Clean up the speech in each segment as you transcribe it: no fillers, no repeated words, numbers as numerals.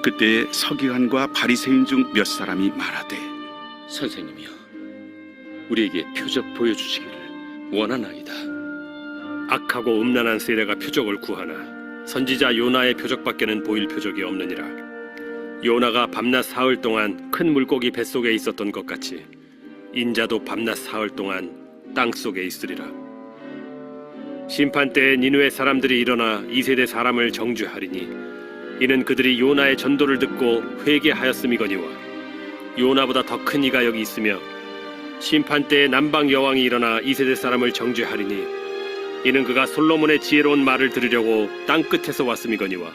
그때에 서기관과 바리새인 중 몇 사람이 말하되, 선생님이여, 우리에게 표적 보여주시기를 원하나이다. 악하고 음란한 세대가 표적을 구하나 선지자 요나의 표적밖에는 보일 표적이 없느니라. 요나가 밤낮 사흘 동안 큰 물고기 뱃속에 있었던 것 같이 인자도 밤낮 사흘 동안 땅 속에 있으리라. 심판 때에 니느웨 사람들이 일어나 이 세대 사람을 정죄하리니 이는 그들이 요나의 전도를 듣고 회개하였음이거니와 요나보다 더 큰 이가 여기 있으며 심판 때에 남방 여왕이 일어나 이 세대 사람을 정죄하리니 이는 그가 솔로몬의 지혜로운 말을 들으려고 땅 끝에서 왔음이거니와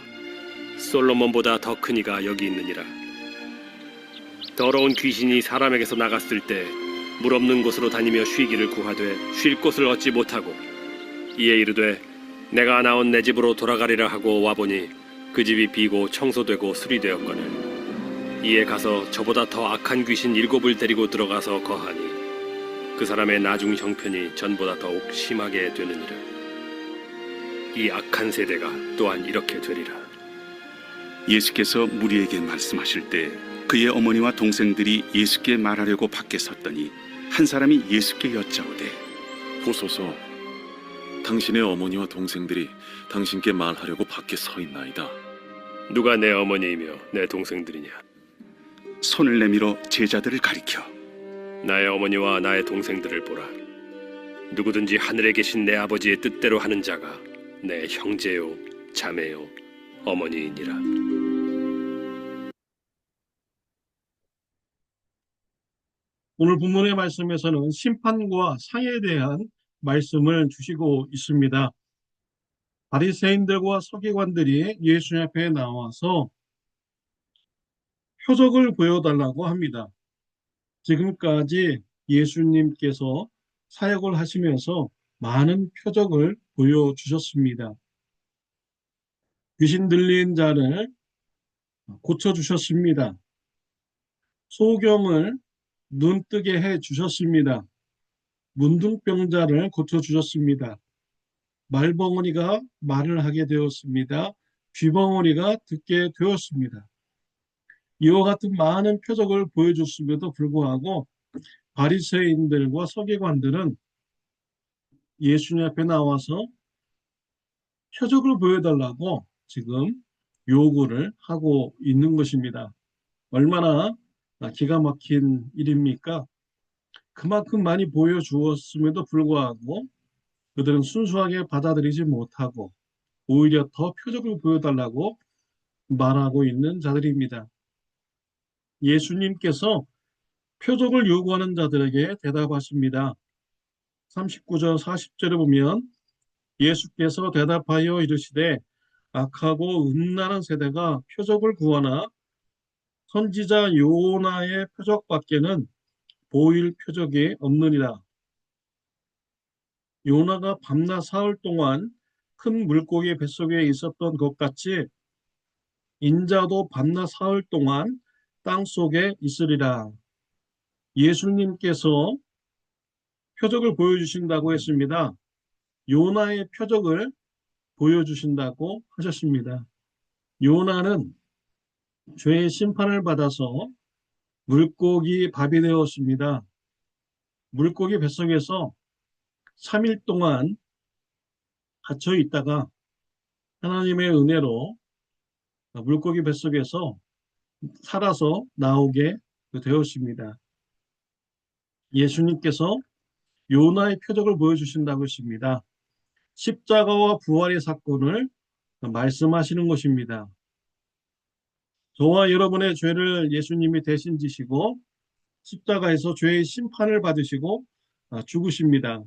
솔로몬보다 더 큰 이가 여기 있느니라. 더러운 귀신이 사람에게서 나갔을 때 물 없는 곳으로 다니며 쉬기를 구하되 쉴 곳을 얻지 못하고 이에 이르되 내가 나온 내 집으로 돌아가리라 하고 와보니 그 집이 비고 청소되고 수리되었거늘 이에 가서 저보다 더 악한 귀신 7을 데리고 들어가서 거하니 그 사람의 나중 형편이 전보다 더욱 심하게 되느니라. 이 악한 세대가 또한 이렇게 되리라. 예수께서 무리에게 말씀하실 때 그의 어머니와 동생들이 예수께 말하려고 밖에 섰더니 한 사람이 예수께 여짜오되, 보소서, 당신의 어머니와 동생들이 당신께 말하려고 밖에 서 있나이다. 누가 내 어머니이며 내 동생들이냐? 손을 내밀어 제자들을 가리켜 나의 어머니와 나의 동생들을 보라. 누구든지 하늘에 계신 내 아버지의 뜻대로 하는 자가 내 형제요 자매요 어머니이니라. 오늘 본문의 말씀에서는 심판과 상에 대한 말씀을 주시고 있습니다. 바리새인들과 서기관들이 예수 앞에 나와서 표적을 보여달라고 합니다. 지금까지 예수님께서 사역을 하시면서 많은 표적을 보여주셨습니다. 귀신 들린 자를 고쳐주셨습니다. 소경을 눈뜨게 해주셨습니다. 문둥병자를 고쳐주셨습니다. 말벙어리가 말을 하게 되었습니다. 쥐벙어리가 듣게 되었습니다. 이와 같은 많은 표적을 보여줬음에도 불구하고 바리새인들과 서기관들은 예수님 앞에 나와서 표적을 보여달라고 지금 요구를 하고 있는 것입니다. 얼마나 기가 막힌 일입니까? 그만큼 많이 보여주었음에도 불구하고 그들은 순수하게 받아들이지 못하고 오히려 더 표적을 보여달라고 말하고 있는 자들입니다. 예수님께서 표적을 요구하는 자들에게 대답하십니다. 39절 40절에 보면 예수께서 대답하여 이르시되 악하고 음란한 세대가 표적을 구하나 선지자 요나의 표적밖에는 보일 표적이 없느니라. 요나가 밤낮 사흘 동안 큰 물고기 뱃속에 있었던 것 같이 인자도 밤낮 사흘 동안 땅 속에 있으리라. 예수님께서 표적을 보여주신다고 했습니다. 요나의 표적을 보여주신다고 하셨습니다. 요나는 죄의 심판을 받아서 물고기 밥이 되었습니다. 물고기 뱃속에서 3일 동안 갇혀 있다가 하나님의 은혜로 물고기 뱃속에서 살아서 나오게 되었습니다. 예수님께서 요나의 표적을 보여주신다고 했습니다. 십자가와 부활의 사건을 말씀하시는 것입니다. 저와 여러분의 죄를 예수님이 대신 지시고 십자가에서 죄의 심판을 받으시고 죽으십니다.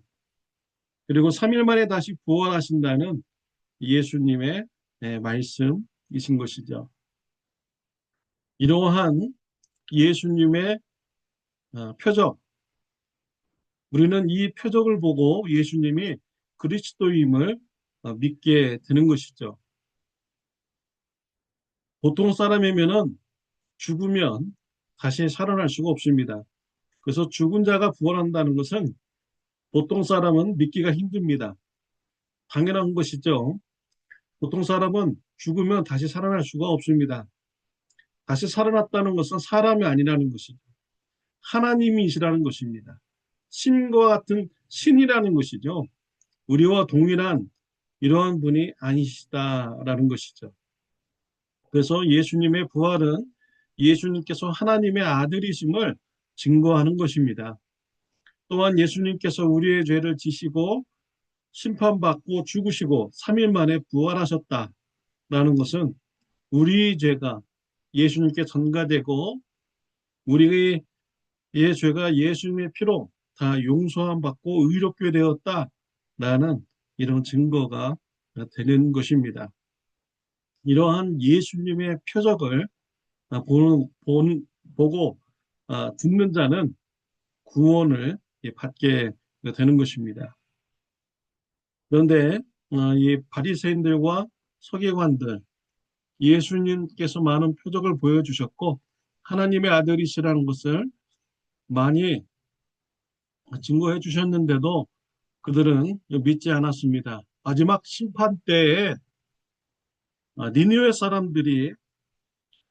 그리고 3일 만에 다시 부활하신다는 예수님의 말씀이신 것이죠. 이러한 예수님의 표적, 우리는 이 표적을 보고 예수님이 그리스도임을 믿게 되는 것이죠. 보통 사람이면은 죽으면 다시 살아날 수가 없습니다. 그래서 죽은 자가 부활한다는 것은 보통 사람은 믿기가 힘듭니다. 당연한 것이죠. 보통 사람은 죽으면 다시 살아날 수가 없습니다. 다시 살아났다는 것은 사람이 아니라는 것이죠. 하나님이시라는 것입니다. 신과 같은 신이라는 것이죠. 우리와 동일한 이러한 분이 아니시다라는 것이죠. 그래서 예수님의 부활은 예수님께서 하나님의 아들이심을 증거하는 것입니다. 또한 예수님께서 우리의 죄를 지시고 심판받고 죽으시고 3일 만에 부활하셨다라는 것은 우리의 죄가 예수님께 전가되고 우리의 죄가 예수님의 피로 다 용서함 받고 의롭게 되었다라는 이런 증거가 되는 것입니다. 이러한 예수님의 표적을 보고 듣는 자는 구원을 받게 되는 것입니다. 그런데 이 바리새인들과 서기관들, 예수님께서 많은 표적을 보여주셨고 하나님의 아들이시라는 것을 많이 증거해 주셨는데도 그들은 믿지 않았습니다. 마지막 심판 때에 니느웨 사람들이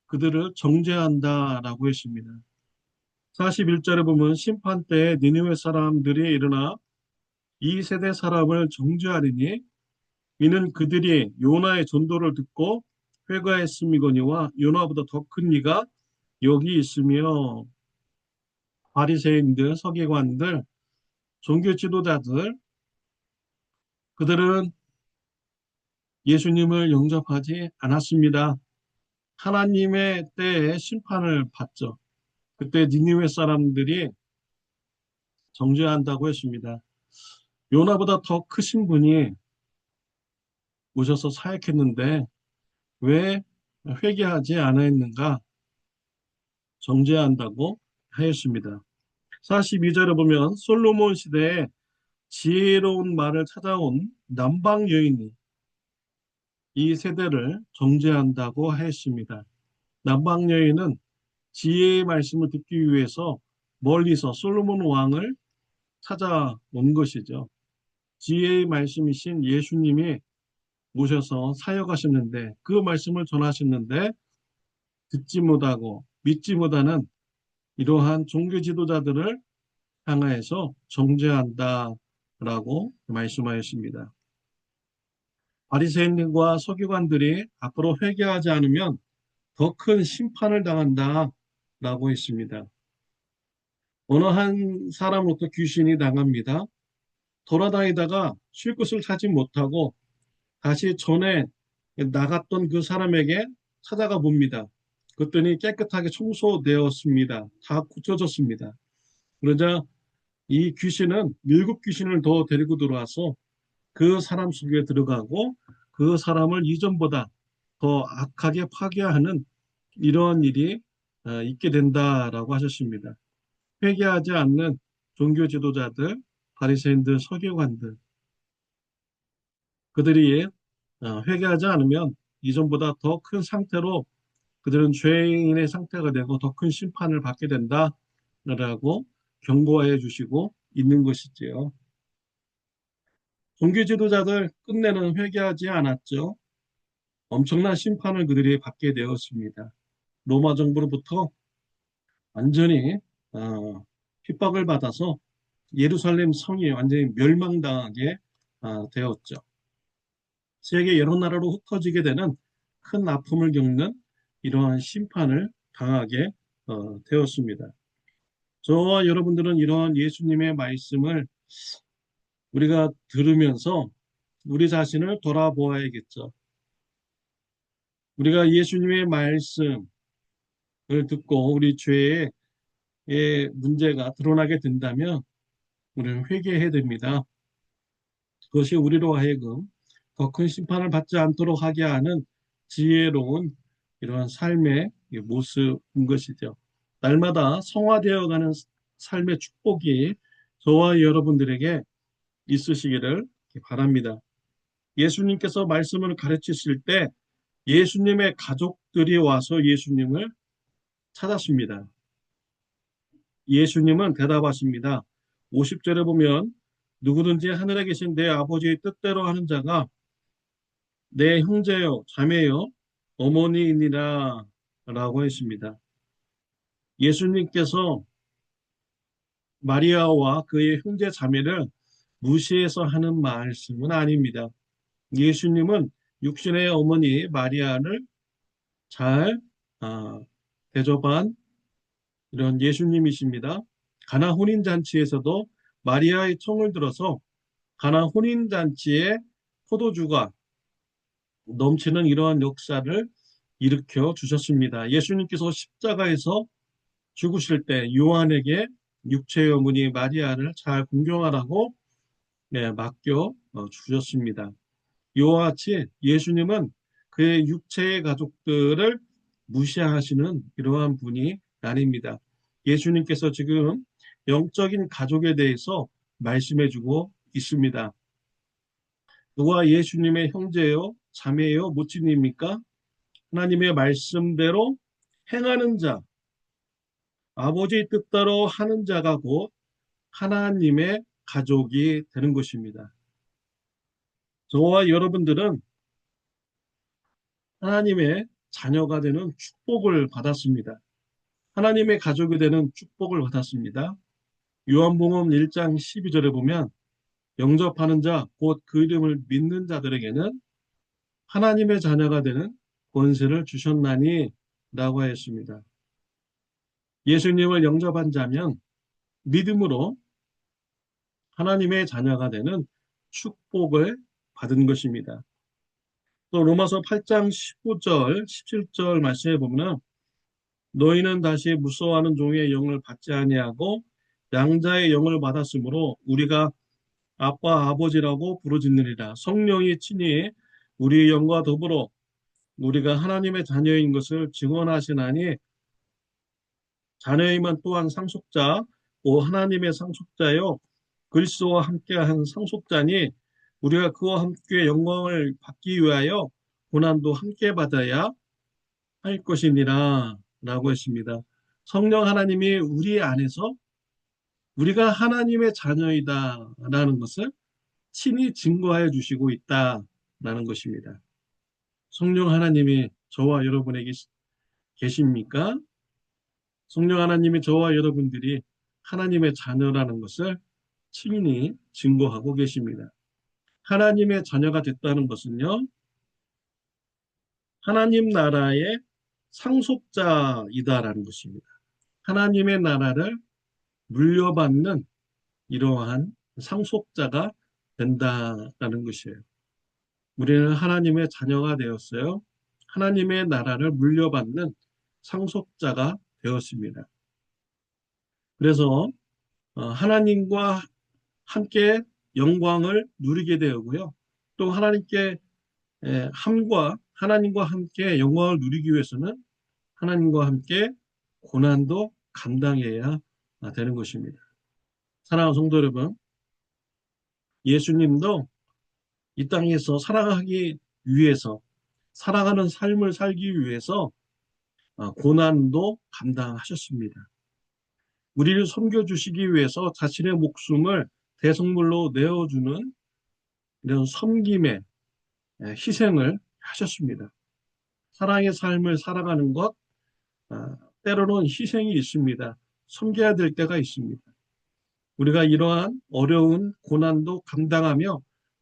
그들을 정죄한다라고 했습니다. 41절에 보면 심판 때에 니느웨 사람들이 일어나 이 세대 사람을 정죄하리니 이는 그들이 요나의 전도를 듣고 회개했음이거니와 요나보다 더 큰 이가 여기 있으며 바리새인들, 서기관들, 종교 지도자들 그들은 예수님을 영접하지 않았습니다. 하나님의 때에 심판을 받죠. 그때 니느웨 사람들이 정죄한다고 했습니다. 요나보다 더 크신 분이 오셔서 사역했는데 왜 회개하지 않았는가 정죄한다고 하였습니다. 42절에 보면 솔로몬 시대에 지혜로운 말을 찾아온 남방 여인이 이 세대를 정죄한다고 하였습니다. 남방 여인은 지혜의 말씀을 듣기 위해서 멀리서 솔로몬 왕을 찾아온 것이죠. 지혜의 말씀이신 예수님이 오셔서 사역하셨는데 그 말씀을 전하셨는데 듣지 못하고 믿지 못하는 이러한 종교 지도자들을 향하여서 정죄한다라고 말씀하였습니다. 바리새인들과 서기관들이 앞으로 회개하지 않으면 더 큰 심판을 당한다라고 했습니다. 어느 한 사람으로부터 귀신이 당합니다. 돌아다니다가 쉴 곳을 찾지 못하고 다시 전에 나갔던 그 사람에게 찾아가 봅니다. 그랬더니 깨끗하게 청소되었습니다. 다 고쳐졌습니다. 그러자 이 귀신은 7귀신을 더 데리고 들어와서 그 사람 속에 들어가고 그 사람을 이전보다 더 악하게 파괴하는 이러한 일이 있게 된다라고 하셨습니다. 회개하지 않는 종교 지도자들, 바리새인들, 서기관들 그들이 회개하지 않으면 이전보다 더 큰 상태로 그들은 죄인의 상태가 되고 더 큰 심판을 받게 된다라고 경고해 주시고 있는 것이지요. 종교 지도자들 끝내는 회개하지 않았죠. 엄청난 심판을 그들이 받게 되었습니다. 로마 정부로부터 완전히 핍박을 받아서 예루살렘 성이 완전히 멸망당하게 되었죠. 세계 여러 나라로 흩어지게 되는 큰 아픔을 겪는 이러한 심판을 당하게 되었습니다. 저와 여러분들은 이러한 예수님의 말씀을 우리가 들으면서 우리 자신을 돌아보아야겠죠. 우리가 예수님의 말씀을 듣고 우리 죄의 문제가 드러나게 된다면 우리는 회개해야 됩니다. 그것이 우리로 하여금 더 큰 심판을 받지 않도록 하게 하는 지혜로운 이러한 삶의 모습인 것이죠. 날마다 성화되어가는 삶의 축복이 저와 여러분들에게 있으시기를 바랍니다. 예수님께서 말씀을 가르치실 때 예수님의 가족들이 와서 예수님을 찾았습니다. 예수님은 대답하십니다. 50절에 보면 누구든지 하늘에 계신 내 아버지의 뜻대로 하는 자가 내 형제요 자매요 어머니이니라 라고 했습니다. 예수님께서 마리아와 그의 형제 자매를 무시해서 하는 말씀은 아닙니다. 예수님은 육신의 어머니 마리아를 잘 대접한 이런 예수님이십니다. 가나 혼인잔치에서도 마리아의 청을 들어서 가나 혼인잔치에 포도주가 넘치는 이러한 역사를 일으켜 주셨습니다. 예수님께서 십자가에서 죽으실 때 요한에게 육체의 어머니 마리아를 잘 공경하라고 맡겨 주셨습니다. 이와 같이 예수님은 그의 육체의 가족들을 무시하시는 이러한 분이 아닙니다. 예수님께서 지금 영적인 가족에 대해서 말씀해주고 있습니다. 누가 예수님의 형제요, 자매요, 모친입니까? 하나님의 말씀대로 행하는 자, 아버지의 뜻대로 하는 자가 곧 하나님의 가족이 되는 것입니다. 저와 여러분들은 하나님의 자녀가 되는 축복을 받았습니다. 하나님의 가족이 되는 축복을 받았습니다. 요한복음 1장 12절에 보면 영접하는 자, 곧 그 이름을 믿는 자들에게는 하나님의 자녀가 되는 권세를 주셨나니 라고 하였습니다. 예수님을 영접한 자면 믿음으로 하나님의 자녀가 되는 축복을 받은 것입니다. 또 로마서 8장 15절, 17절 말씀해 보면 너희는 다시 무서워하는 종의 영을 받지 아니하고 양자의 영을 받았으므로 우리가 아빠 아버지라고 부르짖느니라. 성령이 친히 우리의 영과 더불어 우리가 하나님의 자녀인 것을 증언하시나니 자녀이면 또한 상속자, 오 하나님의 상속자요 그리스도와 함께한 상속자니 우리가 그와 함께 영광을 받기 위하여 고난도 함께 받아야 할 것이니라 라고 했습니다. 성령 하나님이 우리 안에서 우리가 하나님의 자녀이다 라는 것을 친히 증거해 주시고 있다라는 것입니다. 성령 하나님이 저와 여러분에게 계십니까? 성령 하나님이 저와 여러분들이 하나님의 자녀라는 것을 친히 증거하고 계십니다. 하나님의 자녀가 됐다는 것은요, 하나님 나라의 상속자이다라는 것입니다. 하나님의 나라를 물려받는 이러한 상속자가 된다라는 것이에요. 우리는 하나님의 자녀가 되었어요. 하나님의 나라를 물려받는 상속자가 되었습니다. 그래서 하나님과 함께 영광을 누리게 되고요. 또 하나님과 함께 영광을 누리기 위해서는 하나님과 함께 고난도 감당해야 되는 것입니다. 사랑하는 성도 여러분, 예수님도 이 땅에서 살아가기 위해서, 살아가는 삶을 살기 위해서 고난도 감당하셨습니다. 우리를 섬겨주시기 위해서 자신의 목숨을 대성물로 내어주는 이런 섬김의 희생을 하셨습니다. 사랑의 삶을 살아가는 것, 때로는 희생이 있습니다. 섬겨야 될 때가 있습니다. 우리가 이러한 어려운 고난도 감당하며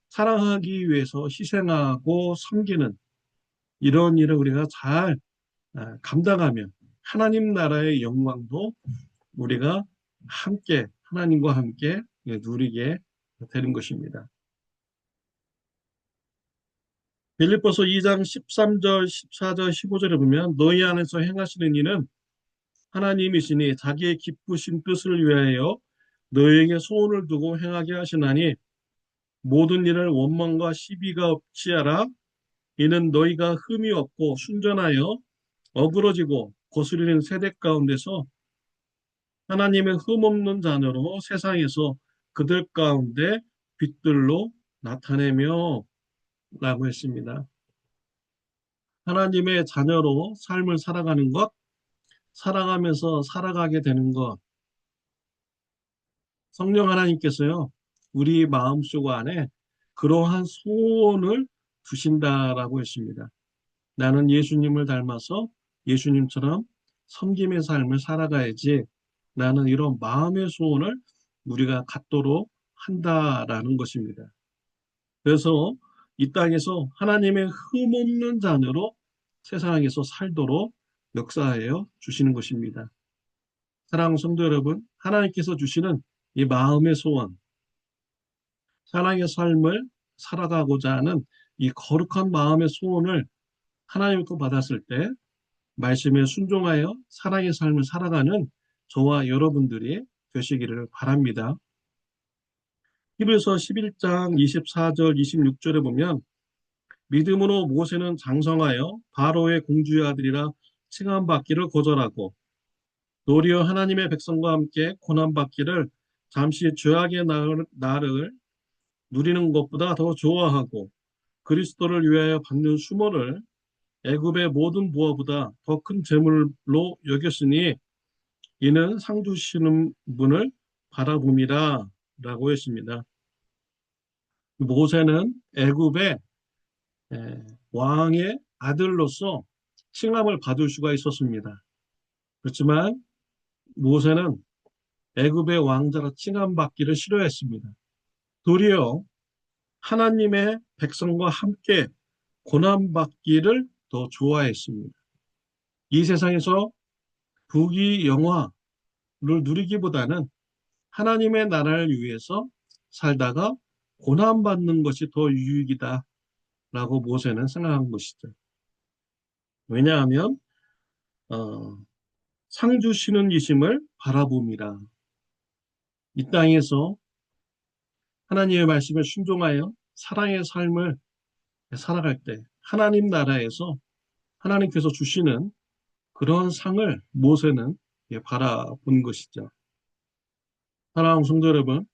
사랑하기 위해서 희생하고 섬기는 이런 일을 우리가 잘 감당하면 하나님 나라의 영광도 우리가 함께 하나님과 함께 누리게 되는 것입니다. 빌립보서 2장 13절, 14절, 15절에 보면 너희 안에서 행하시는 이는 하나님이시니 자기의 기쁘신 뜻을 위하여 너희에게 소원을 두고 행하게 하시나니 모든 일을 원망과 시비가 없이 하라. 이는 너희가 흠이 없고 순전하여 어그러지고 거스리는 세대 가운데서 하나님의 흠없는 자녀로 세상에서 그들 가운데 빛들로 나타내며 라고 했습니다. 하나님의 자녀로 삶을 살아가는 것, 살아가면서 살아가게 되는 것, 성령 하나님께서요, 우리 마음속 안에 그러한 소원을 두신다라고 했습니다. 나는 예수님을 닮아서 예수님처럼 섬김의 삶을 살아가야지 라는 이런 마음의 소원을 우리가 갖도록 한다라는 것입니다. 그래서 이 땅에서 하나님의 흠없는 자녀로 세상에서 살도록 역사하여 주시는 것입니다. 사랑하는 성도 여러분, 하나님께서 주시는 이 마음의 소원, 사랑의 삶을 살아가고자 하는 이 거룩한 마음의 소원을 하나님께 받았을 때 말씀에 순종하여 사랑의 삶을 살아가는 저와 여러분들이 되시기를 바랍니다. 히브리서 11장 24절 26절에 보면 믿음으로 모세는 장성하여 바로의 공주의 아들이라 칭함받기를 거절하고 도리어 하나님의 백성과 함께 고난받기를 잠시 죄악의 날을 누리는 것보다 더 좋아하고 그리스도를 위하여 받는 수모를 애굽의 모든 부하보다 더 큰 재물로 여겼으니 이는 상 주시는 분을 바라봅니다 라고 했습니다. 모세는 애굽의 왕의 아들로서 칭함을 받을 수가 있었습니다. 그렇지만 모세는 애굽의 왕자로 칭함받기를 싫어했습니다. 도리어 하나님의 백성과 함께 고난받기를 더 좋아했습니다. 이 세상에서 부귀 영화를 누리기보다는 하나님의 나라를 위해서 살다가 고난받는 것이 더 유익이다 라고 모세는 생각한 것이죠. 왜냐하면 상 주시는 이심을 바라봅니다. 이 땅에서 하나님의 말씀에 순종하여 사랑의 삶을 살아갈 때 하나님 나라에서 하나님께서 주시는 그런 상을 모세는 바라본 것이죠. 사랑하는 성도 여러분,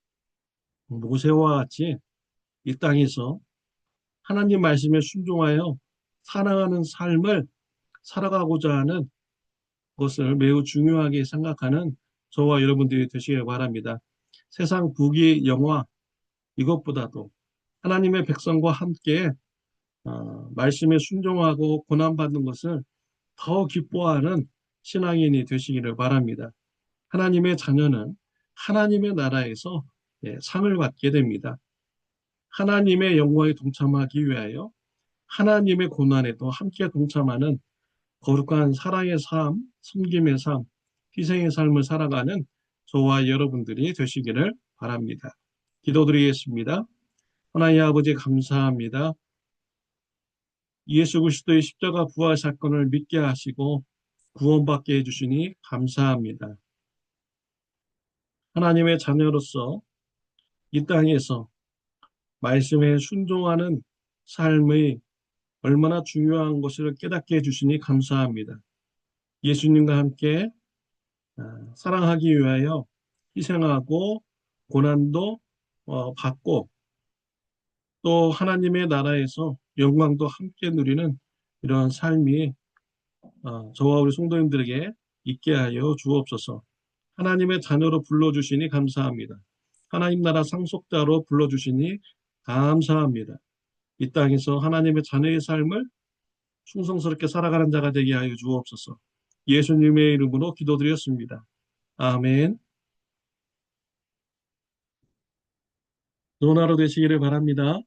모세와 같이 이 땅에서 하나님 말씀에 순종하여 사랑하는 삶을 살아가고자 하는 것을 매우 중요하게 생각하는 저와 여러분들이 되시길 바랍니다. 세상 부귀 영화 이것보다도 하나님의 백성과 함께 말씀에 순종하고 고난받는 것을 더 기뻐하는 신앙인이 되시기를 바랍니다. 하나님의 자녀는 하나님의 나라에서 상을 받게 됩니다. 하나님의 영광에 동참하기 위하여 하나님의 고난에도 함께 동참하는 거룩한 사랑의 삶, 섬김의 삶, 희생의 삶을 살아가는 저와 여러분들이 되시기를 바랍니다. 기도드리겠습니다. 하나님 아버지 감사합니다. 예수 그리스도의 십자가 부활 사건을 믿게 하시고 구원받게 해주시니 감사합니다. 하나님의 자녀로서 이 땅에서 말씀에 순종하는 삶의 얼마나 중요한 것을 깨닫게 해주시니 감사합니다. 예수님과 함께 사랑하기 위하여 희생하고 고난도 받고 또 하나님의 나라에서 영광도 함께 누리는 이러한 삶이 저와 우리 성도님들에게 있게 하여 주옵소서. 하나님의 자녀로 불러주시니 감사합니다. 하나님 나라 상속자로 불러주시니 감사합니다. 이 땅에서 하나님의 자녀의 삶을 충성스럽게 살아가는 자가 되게 하여 주옵소서. 예수님의 이름으로 기도드렸습니다. 아멘. 좋은 하루 되시기를 바랍니다.